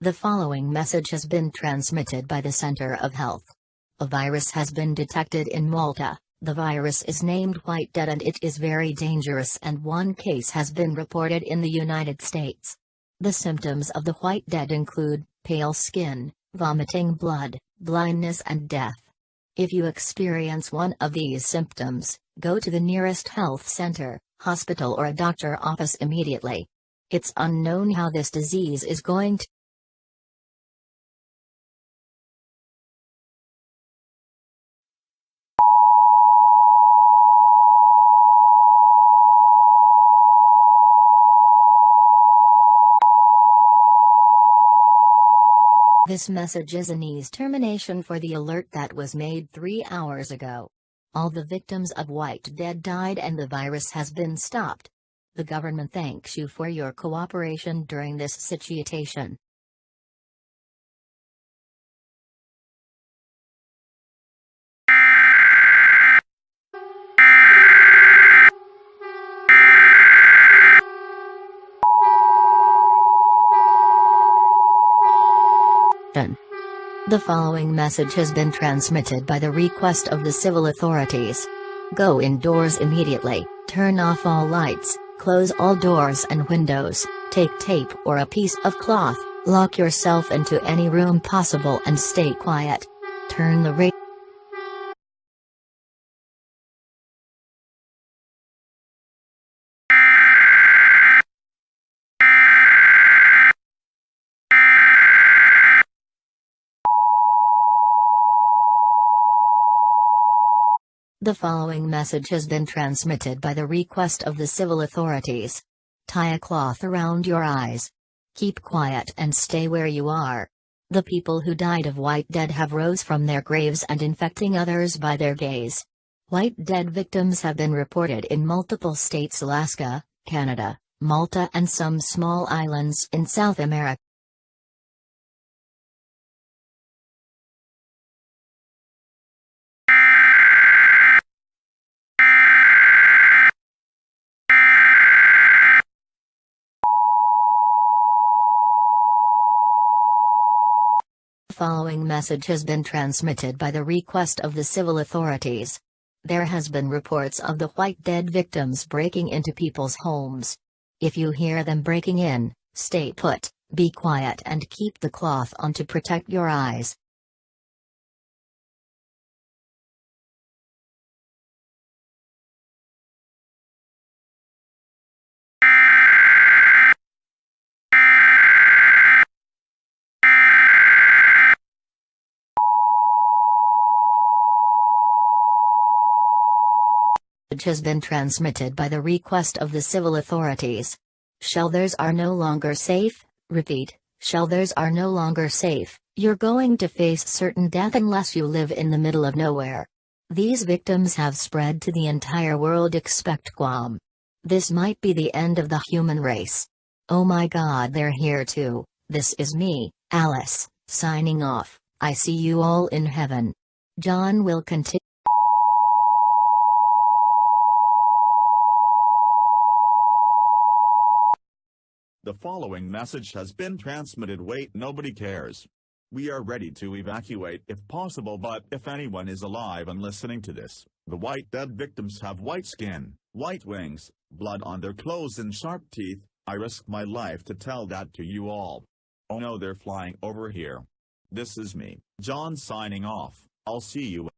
The following message has been transmitted by the Center of Health. A virus has been detected in Malta. The virus is named White Dead and it is very dangerous, and one case has been reported in the United States. The symptoms of the White Dead include pale skin, vomiting blood, blindness and death. If you experience one of these symptoms, go to the nearest health center, hospital or a doctor office immediately. It's unknown how this disease is going to This message is an EAS termination for the alert that was made 3 hours ago. All the victims of White Dead died and the virus has been stopped. The government thanks you for your cooperation during this situation. The following message has been transmitted by the request of the civil authorities. Go indoors immediately, turn off all lights, close all doors and windows, take tape or a piece of cloth, lock yourself into any room possible and stay quiet. Turn the radio. The following message has been transmitted by the request of the civil authorities. Tie a cloth around your eyes. Keep quiet and stay where you are. The people who died of White Dead have rose from their graves and infecting others by their gaze. White Dead victims have been reported in multiple states: Alaska, Canada, Malta and some small islands in South America. The following message has been transmitted by the request of the civil authorities. There has been reports of the White Dead victims breaking into people's homes. If you hear them breaking in, stay put, be quiet and keep the cloth on to protect your eyes. Has been transmitted by the request of the civil authorities. Shelters are no longer safe. Repeat, shelters are no longer safe. You're going to face certain death unless you live in the middle of nowhere. These victims have spread to the entire world. Expect Guam. This might be the end of the human race. Oh my God, they're here too. This is me, Alice, signing off. I see you all in heaven. John will continue. The following message has been transmitted. Wait, nobody cares. We are ready to evacuate if possible, but if anyone is alive and listening to this, the White Dead victims have white skin, white wings, blood on their clothes and sharp teeth. I risk my life to tell that to you all. Oh no, they're flying over here. This is me, John, signing off. I'll see you.